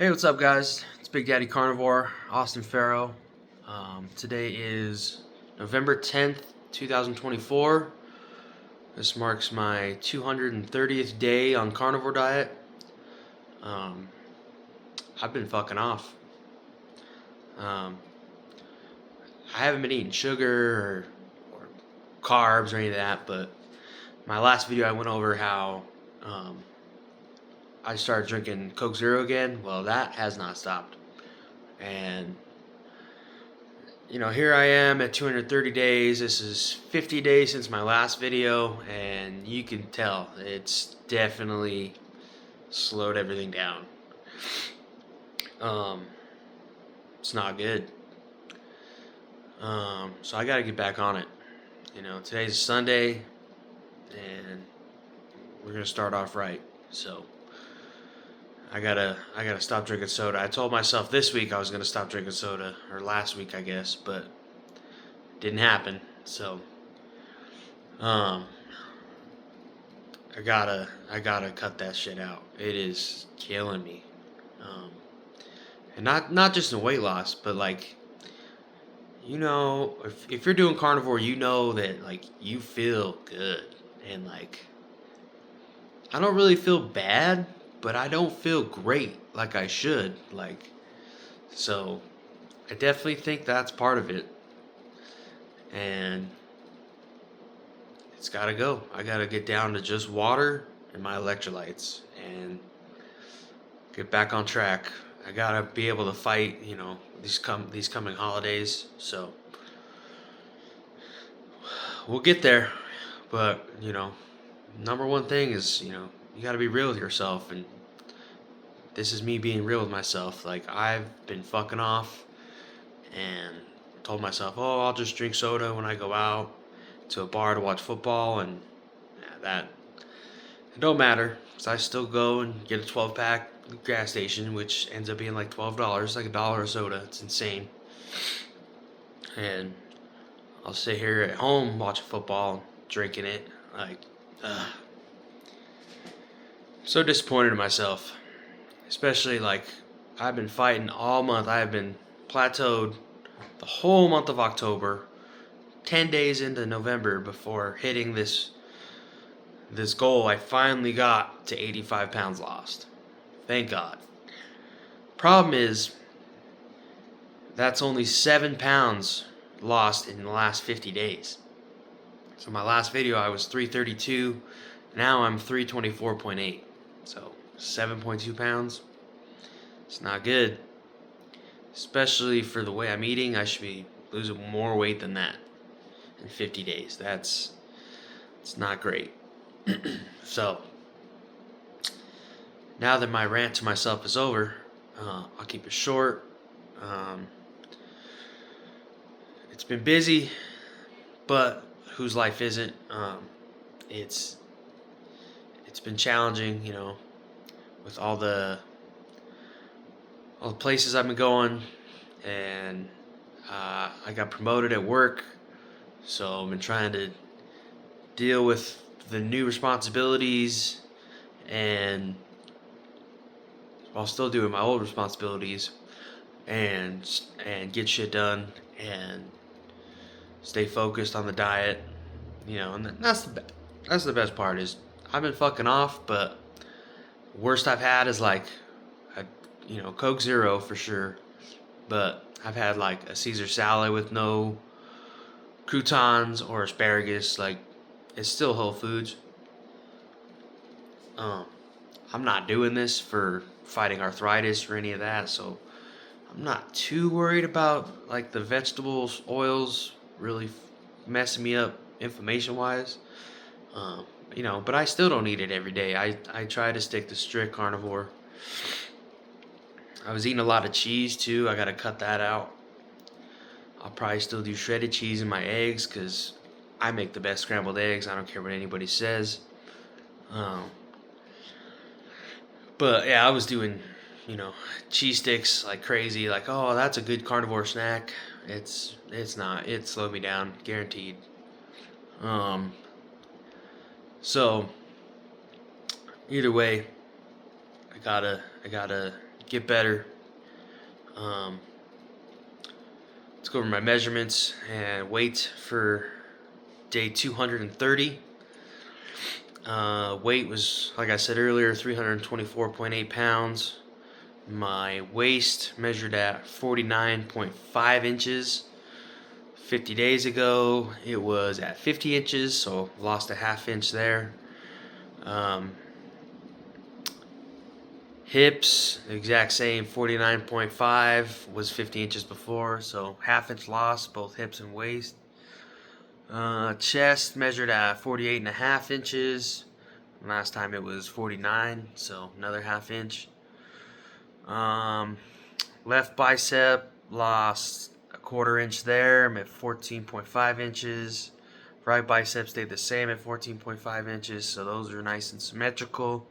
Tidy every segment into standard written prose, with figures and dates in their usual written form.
Hey, what's up, guys? It's Big Daddy Carnivore, Austin Farrow. Today is November 10th, 2024. This marks my 230th day on carnivore diet. Um, I've been fucking off. Um, I haven't been eating sugar or carbs or any of that, but my last video I went over how I started drinking Coke Zero again. Well, that has not stopped. And here I am at 230 days. This is 50 days since my last video, and you can tell it's definitely slowed everything down. Um, it's not good. So I gotta get back on it. Today's Sunday, and we're gonna start off right. So I gotta stop drinking soda. I told myself this week I was gonna stop drinking soda, or last week I guess, but it didn't happen. So I gotta cut that shit out. It is killing me. And not just in weight loss, but like, if you're doing carnivore, that like you feel good, and like I don't really feel bad, but I don't feel great like I should. So I definitely think that's part of it, and it's gotta go. I gotta get down to just water and my electrolytes and get back on track. I gotta be able to fight, these coming holidays. So we'll get there. But number one thing is you gotta be real with yourself, and this is me being real with myself. Like, I've been fucking off and told myself, oh, I'll just drink soda when I go out to a bar to watch football, and that it don't matter, because I still go and get a 12-pack at the gas station, which ends up being like $12, like $1 a soda. It's insane. And I'll sit here at home watching football, drinking it. Like, I'm so disappointed in myself. Especially, like, I've been fighting all month. I have been plateaued the whole month of October, 10 days into November before hitting this goal. I finally got to 85 pounds lost. Thank God. Problem is, that's only 7 pounds lost in the last 50 days. So my last video I was 332, now I'm 324.8. So 7.2 pounds. It's not good. Especially for the way I'm eating, I should be losing more weight than that in 50 days. It's not great. So now that my rant to myself is over, I'll keep it short. It's been busy, but whose life isn't? It's been challenging, with all the places I've been going, and I got promoted at work, so I've been trying to deal with the new responsibilities, and while still doing my old responsibilities, and get shit done and stay focused on the diet, and that's the best part. Is I've been fucking off, but worst I've had is like Coke Zero for sure, but I've had like a Caesar salad with no croutons or asparagus. Like, it's still Whole Foods. I'm not doing this for fighting arthritis or any of that, so I'm not too worried about like the vegetables, oils really messing me up inflammation wise. But I still don't eat it every day. I try to stick to strict carnivore. I was eating a lot of cheese too. I gotta cut that out. I'll probably still do shredded cheese in my eggs, because I make the best scrambled eggs. I don't care what anybody says. But yeah, I was doing, cheese sticks like crazy. Like, oh, that's a good carnivore snack. It's not. It slowed me down, guaranteed. So either way, I gotta get better. Let's go over my measurements and weight for day 230. Weight was, like I said earlier, 324.8 pounds. My waist measured at 49.5 inches. 50 days ago, it was at 50 inches, so lost a ½ inch there. Hips, the exact same, 49.5, was 50 inches before, so ½ inch loss, both hips and waist. Chest measured at 48.5 inches. Last time it was 49, so another ½ inch. Left bicep lost a ½ inch there. I'm at 14.5 inches. Right bicep stayed the same at 14.5 inches, so those are nice and symmetrical.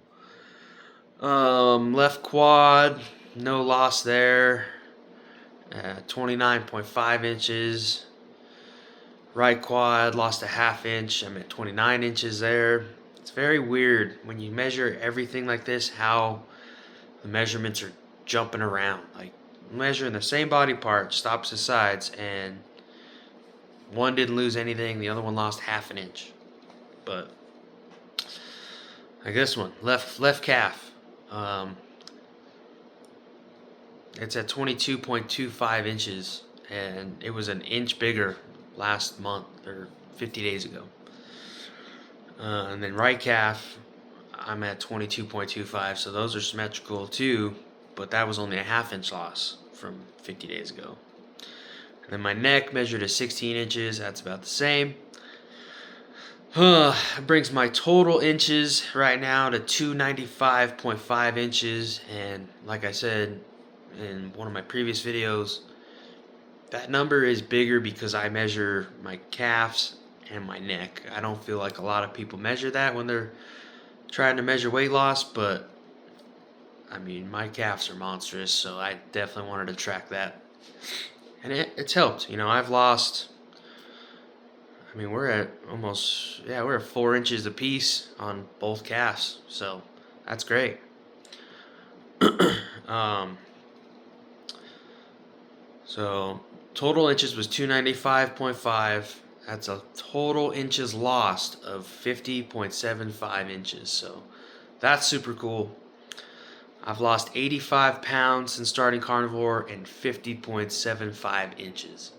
Left quad, no loss there. 29.5 inches. Right quad lost a ½ inch. I'm at 29 inches there. It's very weird when you measure everything like this, how the measurements are jumping around. Like measuring the same body part, stops the sides, and one didn't lose anything, the other one lost ½ inch. But like this one, left calf. It's at 22.25 inches, and it was an inch bigger last month or 50 days ago. And then right calf, I'm at 22.25, so those are symmetrical too, but that was only a ½ inch loss from 50 days ago. And then my neck measured at 16 inches, that's about the same. It brings my total inches right now to 295.5 inches, and like I said in one of my previous videos, that number is bigger because I measure my calves and my neck. I don't feel like a lot of people measure that when they're trying to measure weight loss, but I mean, my calves are monstrous, so I definitely wanted to track that. And it's helped. You know, I've lost, I mean, we're at almost, yeah, we're at 4 inches apiece on both calves, so that's great. So total inches was 295.5. That's a total inches lost of 50.75 inches. So that's super cool. I've lost 85 pounds since starting Carnivore and 50.75 inches.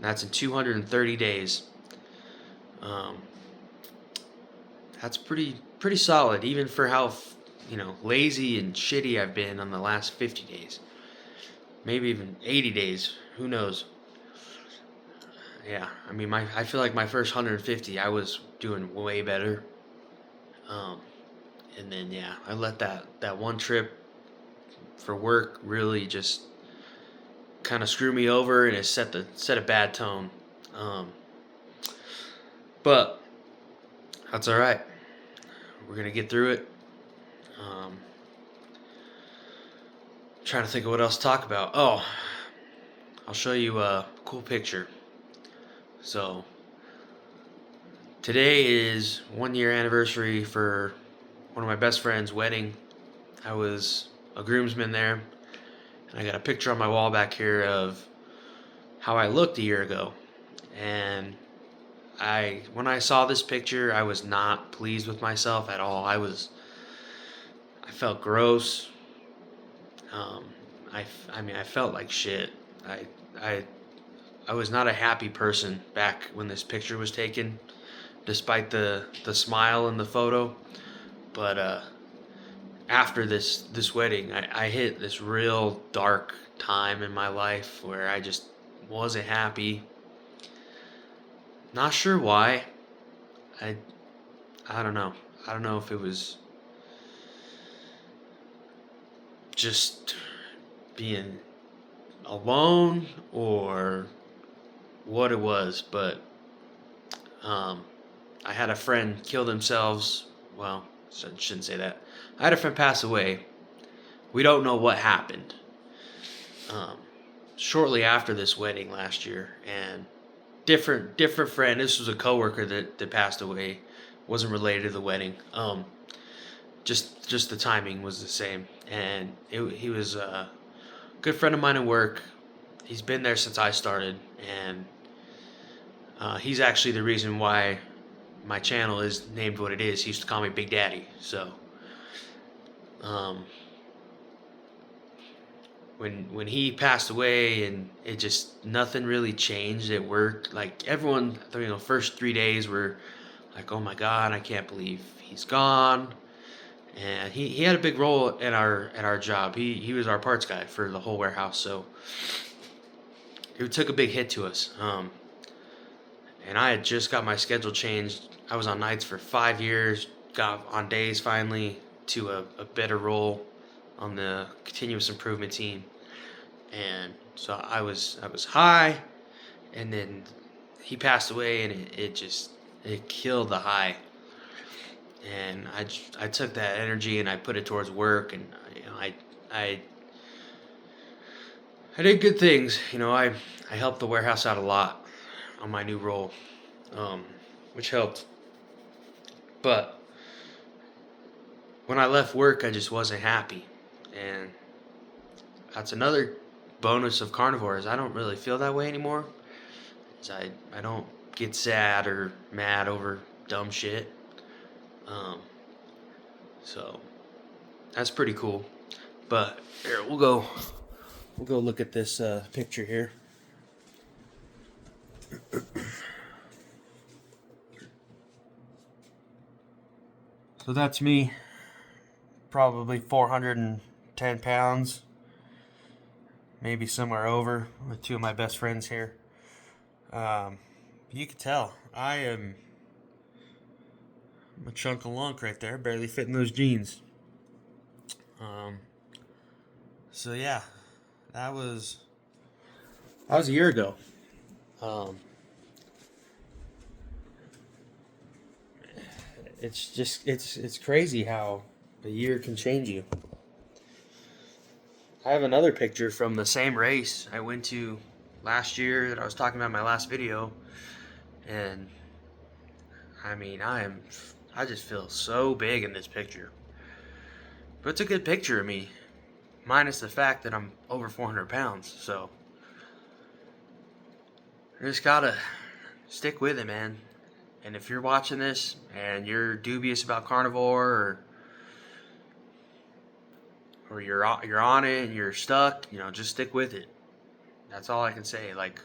That's in 230 days. That's pretty solid, even for how lazy and shitty I've been on the last 50 days. Maybe even 80 days. Who knows? Yeah, I mean, I feel like my first 150, I was doing way better. And then yeah, I let that one trip for work really just kind of screw me over, and it set a bad tone. But that's all right. We're gonna get through it. Trying to think of what else to talk about. Oh, I'll show you a cool picture. So today is 1 year anniversary for one of my best friend's wedding. I was a groomsman there, and I got a picture on my wall back here of how I looked a year ago. And when I saw this picture, I was not pleased with myself at all. I felt gross. I felt like shit. I was not a happy person back when this picture was taken, despite the smile in the photo. But after this wedding, I hit this real dark time in my life where I just wasn't happy. Not sure why. I don't know. I don't know if it was just being alone or what it was, but I had a friend kill themselves. Well, I shouldn't say that. I had a friend pass away. We don't know what happened. Shortly after this wedding last year, and different friend. This was a coworker that passed away. Wasn't related to the wedding. Just the timing was the same, and he was a good friend of mine at work. He's been there since I started, and he's actually the reason why my channel is named what it is. He used to call me Big Daddy. So um, when he passed away, and it just nothing really changed at work. Like everyone, first 3 days were like, "Oh my God, I can't believe he's gone." And he had a big role in our job. He was our parts guy for the whole warehouse, so it took a big hit to us. And I had just got my schedule changed. I was on nights for 5 years, got on days finally to a better role on the continuous improvement team. And so I was high, and then he passed away, and it killed the high. And I took that energy and I put it towards work, and I I did good things. I helped the warehouse out a lot on my new role, um, which helped. But when I left work, I just wasn't happy, and that's another bonus of Carnivore is I don't really feel that way anymore. I don't get sad or mad over dumb shit. Um, so that's pretty cool. But here we'll go look at this picture here. So that's me, probably 410 pounds, maybe somewhere over, with two of my best friends here. You can tell I'm a chunk of lunk right there, barely fitting those jeans. So yeah, that was a year ago. Um, it's crazy how a year can change you. I have another picture from the same race I went to last year that I was talking about in my last video, and I mean I just feel so big in this picture. But it's a good picture of me, minus the fact that I'm over 400 pounds. So you just gotta stick with it, man. And if you're watching this and you're dubious about Carnivore, or you're on it and you're stuck, just stick with it. That's all I can say. Like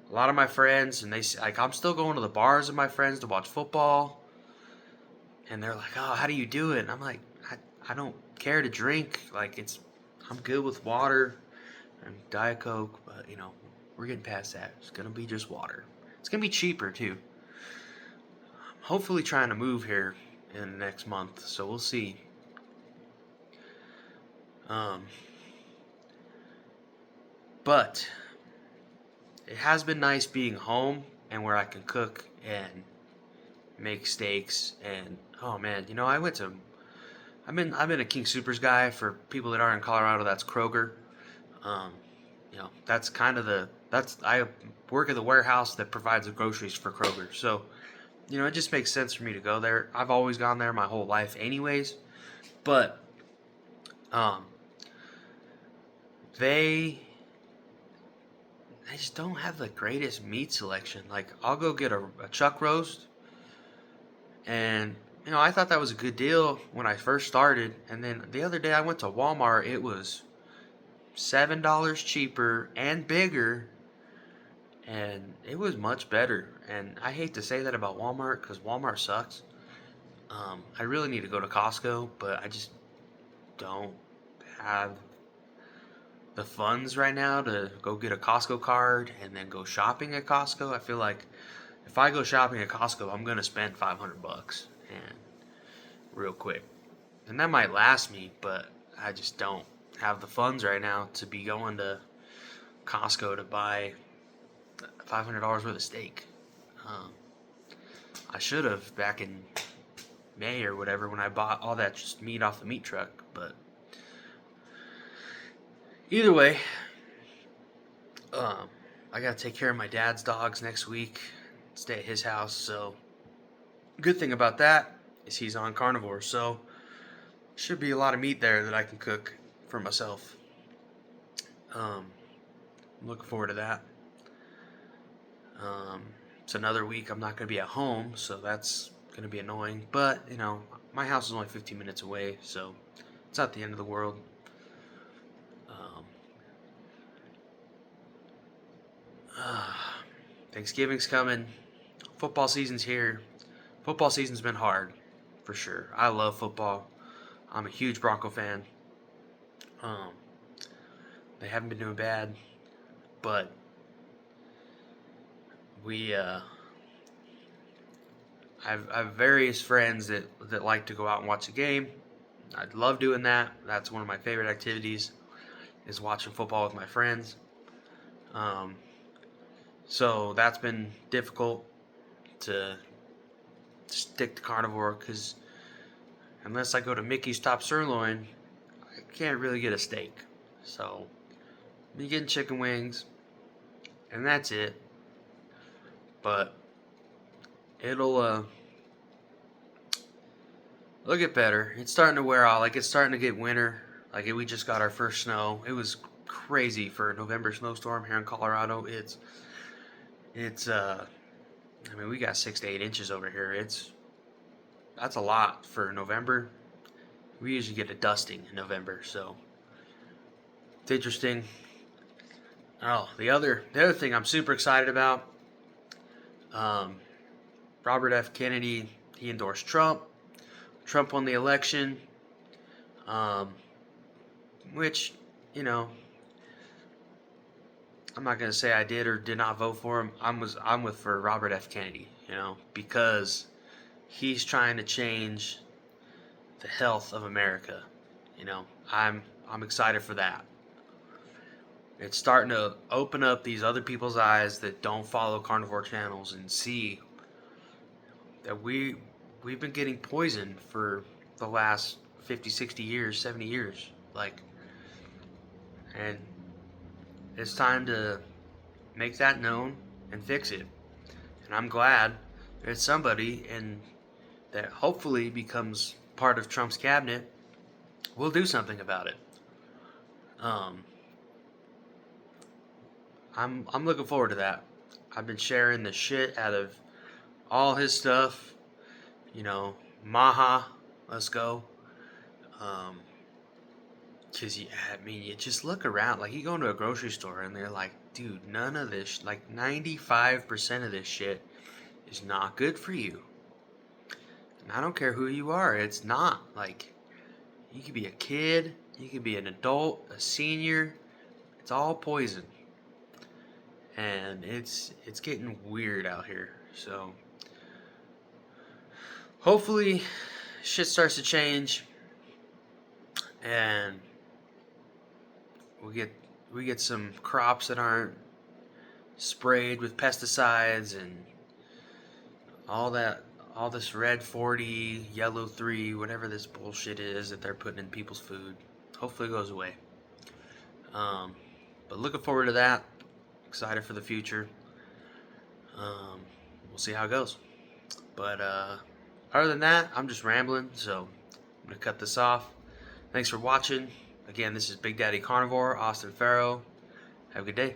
a lot of my friends, and I'm still going to the bars with my friends to watch football, and they're like, "Oh, how do you do it?" And I'm like, I don't care to drink. Like I'm good with water and Diet Coke, but we're getting past that. It's gonna be just water. It's gonna be cheaper too. I'm hopefully trying to move here in the next month, so we'll see. But it has been nice being home and where I can cook and make steaks. And oh man, I've been a King Soopers guy. For people that aren't in Colorado, that's Kroger. Um, that's kind of I work at the warehouse that provides the groceries for Kroger. So, it just makes sense for me to go there. I've always gone there my whole life anyways. But they just don't have the greatest meat selection. Like I'll go get a chuck roast, and I thought that was a good deal when I first started, and then the other day I went to Walmart. It was $7 cheaper and bigger, and it was much better. And I hate to say that about Walmart because Walmart sucks. I really need to go to Costco, but I just don't have the funds right now to go get a Costco card and then go shopping at Costco. I feel like if I go shopping at Costco, I'm gonna spend $500 and real quick, and that might last me, but I just don't have the funds right now to be going to Costco to buy $500 worth of steak. I should have back in May or whatever when I bought all that meat off the meat truck, but either way, I gotta take care of my dad's dogs next week, stay at his house. So good thing about that is he's on Carnivore. So Should be a lot of meat there that I can cook for myself. I'm looking forward to that. It's another week I'm not going to be at home, so that's going to be annoying. But, you know, my house is only 15 minutes away, so it's not the end of the world. Um, Thanksgiving's coming. Football season's here. Football season's been hard, for sure. I love football. I'm a huge Bronco fan. Um, they haven't been doing bad, but we I have various friends that like to go out and watch a game. I love doing that. That's one of my favorite activities, is watching football with my friends. Um, so that's been difficult to stick to carnivore because unless I go to Mickey's Top Sirloin, I can't really get a steak. So I'm getting chicken wings, and that's it. But it'll get better. It's starting to wear off. Like, it's starting to get winter. Like, we just got our first snow. It was crazy for a November snowstorm here in Colorado. It's I mean, we got 6 to 8 inches over here. That's a lot for November. We usually get a dusting in November, so it's interesting. Oh, the other thing I'm super excited about. Robert F. Kennedy, he endorsed Trump. Trump won the election, um, which, you know, I'm not gonna say I did or did not vote for him. I'm with for Robert F. Kennedy, you know, because he's trying to change the health of America. You know, I'm excited for that. It's starting to open up these other people's eyes that don't follow carnivore channels and see that we've been getting poisoned for the last 50, 60 years, 70 years. Like, and it's time to make that known and fix it. And I'm glad there's somebody and that hopefully becomes part of Trump's cabinet will do something about it. Um, I'm looking forward to that. I've been sharing the shit out of all his stuff. You know, MAHA, let's go. Um, Cause I mean, you just look around. Like, you go into a grocery store and they're like, dude, none of this, like 95% of this shit is not good for you. And I don't care who you are. It's not. Like, you could be a kid, you could be an adult, a senior. It's all poison. And it's getting weird out here. So hopefully shit starts to change and we get some crops that aren't sprayed with pesticides and all this red 40, yellow 3, whatever this bullshit is that they're putting in people's food. Hopefully it goes away. But looking forward to that. Excited for the future. We'll see how it goes. But other than that, I'm just rambling, so I'm going to cut this off. Thanks for watching. Again, this is Big Daddy Carnivore, Austin Farrow. Have a good day.